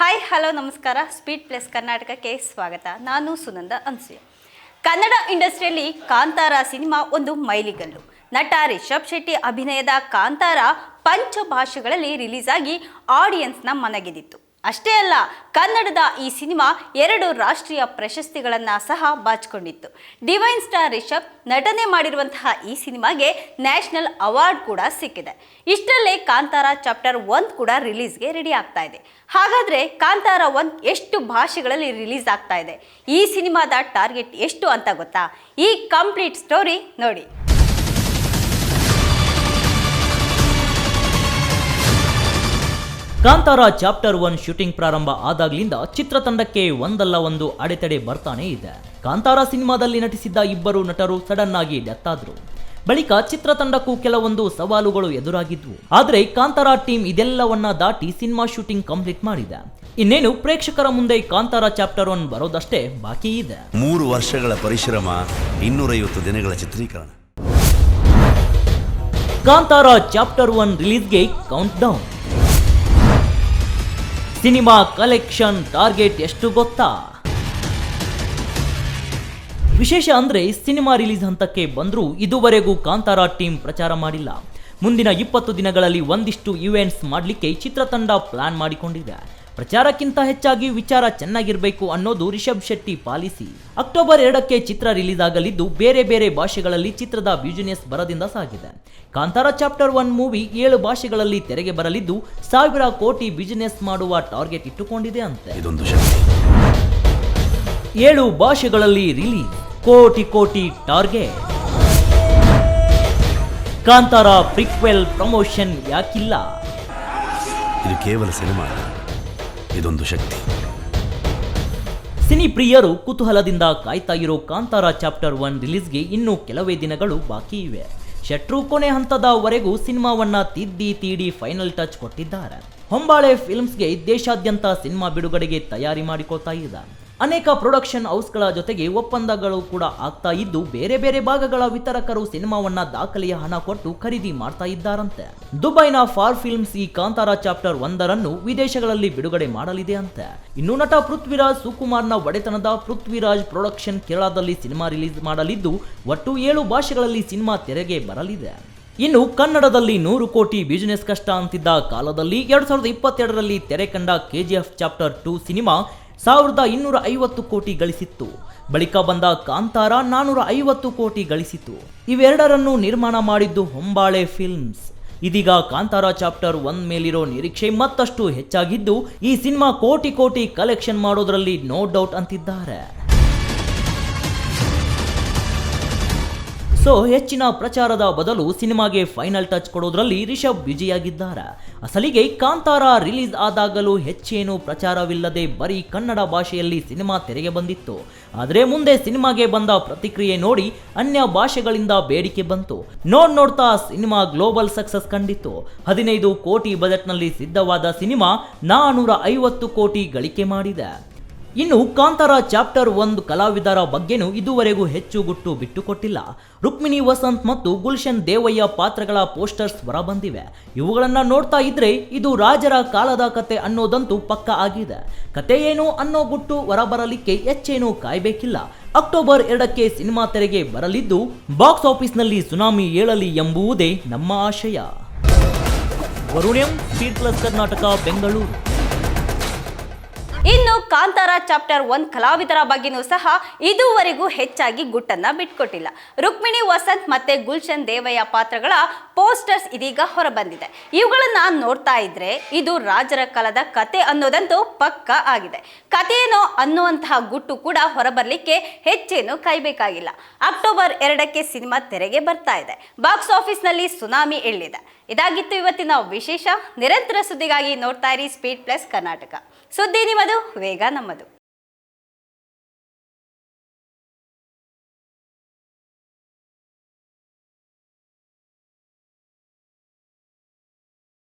Hi hello ನಮಸ್ಕಾರ. Speed plus ಕರ್ನಾಟಕಕ್ಕೆ ಸ್ವಾಗತ. ನಾನು ಸುನಂದ ಅನ್ಸೂಯ. ಕನ್ನಡ ಇಂಡಸ್ಟ್ರಿಯಲ್ಲಿ ಕಾಂತಾರ ಸಿನಿಮಾ ಒಂದು ಮೈಲಿಗಲ್ಲು. ನಟ ರಿಷಬ್ ಶೆಟ್ಟಿ ಅಭಿನಯದ ಕಾಂತಾರ ಪಂಚಭಾಷೆಗಳಲ್ಲಿ ರಿಲೀಸ್ ಆಗಿ ಆಡಿಯನ್ಸ್ನ ಮನಗೆದಿತ್ತು. ಅಷ್ಟೇ ಅಲ್ಲ, ಕನ್ನಡದ ಈ ಸಿನಿಮಾ 2 ರಾಷ್ಟ್ರೀಯ ಪ್ರಶಸ್ತಿಗಳನ್ನು ಸಹ ಬಾಚಿಕೊಂಡಿತ್ತು. ಡಿವೈನ್ ಸ್ಟಾರ್ ರಿಷಬ್ ನಟನೆ ಮಾಡಿರುವಂತಹ ಈ ಸಿನಿಮಾಗೆ ನ್ಯಾಷನಲ್ ಅವಾರ್ಡ್ ಕೂಡ ಸಿಕ್ಕಿದೆ. ಇಷ್ಟರಲ್ಲೇ ಕಾಂತಾರ ಚಾಪ್ಟರ್ 1 ಕೂಡ ರಿಲೀಸ್ಗೆ ರೆಡಿ ಆಗ್ತಾ ಇದೆ. ಹಾಗಾದರೆ ಕಾಂತಾರ 1 ಎಷ್ಟು ಭಾಷೆಗಳಲ್ಲಿ ರಿಲೀಸ್ ಆಗ್ತಾ ಇದೆ, ಈ ಸಿನಿಮಾದ ಟಾರ್ಗೆಟ್ ಎಷ್ಟು ಅಂತ ಗೊತ್ತಾ? ಈ ಕಂಪ್ಲೀಟ್ ಸ್ಟೋರಿ ನೋಡಿ. ಕಾಂತಾರ ಚಾಪ್ಟರ್ 1 ಶೂಟಿಂಗ್ ಪ್ರಾರಂಭ ಆದಾಗ್ಲಿಂದ ಚಿತ್ರತಂಡಕ್ಕೆ ಒಂದಲ್ಲ ಒಂದು ಅಡೆತಡೆ ಬರ್ತಾನೆ ಇದೆ. ಕಾಂತಾರ ಸಿನಿಮಾದಲ್ಲಿ ನಟಿಸಿದ್ದ 2 ನಟರು ಸಡನ್ ಆಗಿ ಡೆತ್ ಆದ್ರು. ಬಳಿಕ ಚಿತ್ರತಂಡಕ್ಕೂ ಕೆಲವೊಂದು ಸವಾಲುಗಳು ಎದುರಾಗಿದ್ವು. ಆದರೆ ಕಾಂತಾರ ಟೀಮ್ ಇದೆಲ್ಲವನ್ನ ದಾಟಿ ಸಿನಿಮಾ ಶೂಟಿಂಗ್ ಕಂಪ್ಲೀಟ್ ಮಾಡಿದೆ. ಇನ್ನೇನು ಪ್ರೇಕ್ಷಕರ ಮುಂದೆ ಕಾಂತಾರ ಚಾಪ್ಟರ್ 1 ಬರೋದಷ್ಟೇ ಬಾಕಿ ಇದೆ. 3 ವರ್ಷಗಳ ಪರಿಶ್ರಮ, 250 ದಿನಗಳ ಚಿತ್ರೀಕರಣ. ಕಾಂತಾರ ಚಾಪ್ಟರ್ 1 ರಿಲೀಸ್ಗೆ countdown. Cinema collection target ಎಷ್ಟು ಗೊತ್ತಾ? ವಿಶೇಷ ಅಂದ್ರೆ ಸಿನಿಮಾ ರಿಲೀಸ್ ಹಂತಕ್ಕೆ ಬಂದರೂ ಇದುವರೆಗೂ ಕಾಂತಾರ ಟೀಮ್ ಪ್ರಚಾರ ಮಾಡಿಲ್ಲ. ಮುಂದಿನ 20 ದಿನಗಳಲ್ಲಿ ಒಂದಿಷ್ಟು ಇವೆಂಟ್ಸ್ ಮಾಡಲಿಕ್ಕೆ ಚಿತ್ರತಂಡ ಪ್ಲಾನ್ ಮಾಡಿಕೊಂಡಿದೆ. ಪ್ರಚಾರಕ್ಕಿಂತ ಹೆಚ್ಚಾಗಿ ವಿಚಾರ ಚೆನ್ನಾಗಿರಬೇಕು ಅನ್ನೋದು ರಿಷಬ್ ಶೆಟ್ಟಿ ಪಾಲಿಸಿ. ಅಕ್ಟೋಬರ್ 2ಕ್ಕೆ ಚಿತ್ರ ರಿಲೀಸ್ ಆಗಲಿದ್ದು ಬೇರೆ ಬೇರೆ ಭಾಷೆಗಳಲ್ಲಿ ಚಿತ್ರದ ಬಿಸಿನೆಸ್ ಭರದಿಂದ ಸಾಗಿದೆ. ಕಾಂತಾರ ಚಾಪ್ಟರ್ 1 ಮೂವಿ 7 ಭಾಷೆಗಳಲ್ಲಿ ತೆರೆಗೆ ಬರಲಿದ್ದು 1000 ಕೋಟಿ ಬಿಸಿನೆಸ್ ಮಾಡುವ ಟಾರ್ಗೆಟ್ ಇಟ್ಟುಕೊಂಡಿದೆ ಅಂತೆ. 7 ಭಾಷೆಗಳಲ್ಲಿ ರಿಲೀಸ್, ಕೋಟಿ ಕೋಟಿ ಟಾರ್ಗೆಟ್. ಕಾಂತಾರ ಪ್ರಿಕ್ವೆಲ್ ಪ್ರಮೋಷನ್ ಯಾಕಿಲ್ಲ? ಇದು ಕೇವಲ ಸಿನಿಮಾ, ಇದೊಂದು ಶಕ್ತಿ. ಸಿನಿ ಪ್ರಿಯರು ಕುತೂಹಲದಿಂದ ಕಾಯ್ತಾ ಇರೋ ಕಾಂತಾರ ಚಾಪ್ಟರ್ 1 ರಿಲೀಸ್ಗೆ ಇನ್ನೂ ಕೆಲವೇ ದಿನಗಳು ಬಾಕಿ ಇವೆ. ಶೆಟ್ರು ಕೊನೆ ಹಂತದವರೆಗೂ ಸಿನಿಮಾವನ್ನ ತೀಡಿ ಫೈನಲ್ ಟಚ್ ಕೊಟ್ಟಿದ್ದಾರೆ. ಹೊಂಬಾಳೆ ಫಿಲ್ಮ್ಸ್ಗೆ ದೇಶಾದ್ಯಂತ ಸಿನಿಮಾ ಬಿಡುಗಡೆಗೆ ತಯಾರಿ ಮಾಡಿಕೊಳ್ತಾ ಇದೆ. ಅನೇಕ ಪ್ರೊಡಕ್ಷನ್ ಹೌಸ್ಗಳ ಜೊತೆಗೆ ಒಪ್ಪಂದಗಳು ಕೂಡ ಆಗ್ತಾ ಇದ್ದು ಬೇರೆ ಬೇರೆ ಭಾಗಗಳ ವಿತರಕರು ಸಿನಿಮಾವನ್ನ ದಾಖಲೆಯ ಹಣ ಕೊಟ್ಟು ಖರೀದಿ ಮಾಡ್ತಾ ಇದ್ದಾರಂತೆ. ದುಬೈನ ಫಾರ್ ಫಿಲ್ಮ್ಸ್ ಈ ಕಾಂತಾರ ಚಾಪ್ಟರ್ 1 ವಿದೇಶಗಳಲ್ಲಿ ಬಿಡುಗಡೆ ಮಾಡಲಿದೆ ಅಂತೆ. ಇನ್ನು ನಟ ಪೃಥ್ವಿರಾಜ್ ಸುಕುಮಾರ್ನ ಒಡೆತನದ ಪೃಥ್ವಿರಾಜ್ ಪ್ರೊಡಕ್ಷನ್ ಕೇರಳದಲ್ಲಿ ಸಿನಿಮಾ ರಿಲೀಸ್ ಮಾಡಲಿದ್ದು ಒಟ್ಟು 7 ಭಾಷೆಗಳಲ್ಲಿ ಸಿನಿಮಾ ತೆರೆಗೆ ಬರಲಿದೆ. ಇನ್ನು ಕನ್ನಡದಲ್ಲಿ 100 ಕೋಟಿ ಬಿಸಿನೆಸ್ ಕಷ್ಟ ಅಂತಿದ್ದ ಕಾಲದಲ್ಲಿ 2022ರಲ್ಲಿ ತೆರೆ ಕಂಡ KGF ಚಾಪ್ಟರ್ 2 ಸಿನಿಮಾ 1250 ಕೋಟಿ ಗಳಿಸಿತ್ತು. ಬಳಿಕ ಬಂದ ಕಾಂತಾರ 450 ಕೋಟಿ ಗಳಿಸಿತು. ಇವೆರಡರನ್ನು ನಿರ್ಮಾಣ ಮಾಡಿದ್ದು ಹೊಂಬಾಳೆ ಫಿಲ್ಮ್ಸ್. ಇದೀಗ ಕಾಂತಾರ ಚಾಪ್ಟರ್ 1 ಮೇಲಿರೋ ನಿರೀಕ್ಷೆ ಮತ್ತಷ್ಟು ಹೆಚ್ಚಾಗಿದ್ದು ಈ ಸಿನಿಮಾ ಕೋಟಿ ಕೋಟಿ ಕಲೆಕ್ಷನ್ ಮಾಡೋದ್ರಲ್ಲಿ ನೋ ಡೌಟ್ ಅಂತಿದ್ದಾರೆ. ಸೊ ಹೆಚ್ಚಿನ ಪ್ರಚಾರದ ಬದಲು ಸಿನಿಮಾಗೆ ಫೈನಲ್ ಟಚ್ ಕೊಡೋದ್ರಲ್ಲಿ ರಿಷಬ್ ಬ್ಯುಸಿಯಾಗಿದ್ದಾರೆ. ಅಸಲಿಗೆ ಕಾಂತಾರ ರಿಲೀಸ್ ಆದಾಗಲೂ ಹೆಚ್ಚೇನು ಪ್ರಚಾರವಿಲ್ಲದೆ ಬರೀ ಕನ್ನಡ ಭಾಷೆಯಲ್ಲಿ ಸಿನಿಮಾ ತೆರೆಗೆ ಬಂದಿತ್ತು. ಆದರೆ ಮುಂದೆ ಸಿನಿಮಾಗೆ ಬಂದ ಪ್ರತಿಕ್ರಿಯೆ ನೋಡಿ ಅನ್ಯ ಭಾಷೆಗಳಿಂದ ಬೇಡಿಕೆ ಬಂತು. ನೋಡ್ತಾ ಸಿನಿಮಾ ಗ್ಲೋಬಲ್ ಸಕ್ಸಸ್ ಕಂಡಿತ್ತು. 15 ಕೋಟಿ ಬಜೆಟ್ನಲ್ಲಿ ಸಿದ್ಧವಾದ ಸಿನಿಮಾ 450 ಕೋಟಿ ಗಳಿಕೆ ಮಾಡಿದೆ. ಇನ್ನು ಕಾಂತಾರ ಚಾಪ್ಟರ್ 1 ಕಲಾವಿದರ ಬಗ್ಗೆನೂ ಇದುವರೆಗೂ ಹೆಚ್ಚು ಗುಟ್ಟು ಬಿಟ್ಟುಕೊಟ್ಟಿಲ್ಲ. ರುಕ್ಮಿಣಿ ವಸಂತ್ ಮತ್ತು ಗುಲ್ಶನ್ ದೇವಯ್ಯ ಪಾತ್ರಗಳ ಪೋಸ್ಟರ್ಸ್ ಹೊರಬಂದಿವೆ. ಇವುಗಳನ್ನ ನೋಡ್ತಾ ಇದ್ರೆ ಇದು ರಾಜರ ಕಾಲದ ಕತೆ ಅನ್ನೋದಂತೂ ಪಕ್ಕ ಆಗಿದೆ. ಕತೆ ಏನು ಅನ್ನೋ ಗುಟ್ಟು ಹೊರಬರಲಿಕ್ಕೆ ಹೆಚ್ಚೇನು ಕಾಯ್ಬೇಕಿಲ್ಲ. ಅಕ್ಟೋಬರ್ 2ಕ್ಕೆ ಸಿನಿಮಾ ತೆರೆಗೆ ಬರಲಿದ್ದು ಬಾಕ್ಸ್ ಆಫೀಸ್ನಲ್ಲಿ ಸುನಾಮಿ ಏಳಲಿ ಎಂಬುವುದೇ ನಮ್ಮ ಆಶಯ. ವರುಣ್ಯಂ, ಸ್ಪೀಡ್ ಪ್ಲಸ್ ಕರ್ನಾಟಕ, ಬೆಂಗಳೂರು. ಇನ್ನು ಕಾಂತಾರ ಚಾಪ್ಟರ್ 1 ಕಲಾವಿದರ ಬಗ್ಗೆನೂ ಸಹ ಇದುವರೆಗೂ ಹೆಚ್ಚಾಗಿ ಗುಟ್ಟನ್ನ ಬಿಟ್ಕೊಟ್ಟಿಲ್ಲ. ರುಕ್ಮಿಣಿ ವಸಂತ್ ಮತ್ತೆ ಗುಲ್ಶನ್ ದೇವಯ್ಯ ಪಾತ್ರಗಳ ಪೋಸ್ಟರ್ಸ್ ಇದೀಗ ಹೊರಬಂದಿದೆ. ಇವುಗಳನ್ನ ನೋಡ್ತಾ ಇದ್ರೆ ಇದು ರಾಜರ ಕಾಲದ ಕತೆ ಅನ್ನೋದಂತೂ ಪಕ್ಕ ಆಗಿದೆ. ಕಥೆಯೇನೋ ಅನ್ನುವಂತಹ ಗುಟ್ಟು ಕೂಡ ಹೊರಬರ್ಲಿಕ್ಕೆ ಹೆಚ್ಚೇನು ಕಾಯ್ಬೇಕಾಗಿಲ್ಲ. ಅಕ್ಟೋಬರ್ 2ಕ್ಕೆ ಸಿನಿಮಾ ತೆರೆಗೆ ಬರ್ತಾ ಇದೆ. ಬಾಕ್ಸ್ ಆಫೀಸ್ನಲ್ಲಿ ಸುನಾಮಿ ಎಳ್ಳಿದೆ. ಇದಾಗಿತ್ತು ಇವತ್ತಿನ ವಿಶೇಷ. ನಿರಂತರ ಸುದ್ದಿಗಾಗಿ ನೋಡ್ತಾ ಇರಿ ಸ್ಪೀಡ್ ಪ್ಲಸ್ ಕರ್ನಾಟಕ. ಸುದ್ದಿ ನಿಮ್ಮದು, ವೇಗ ನಮ್ಮದು.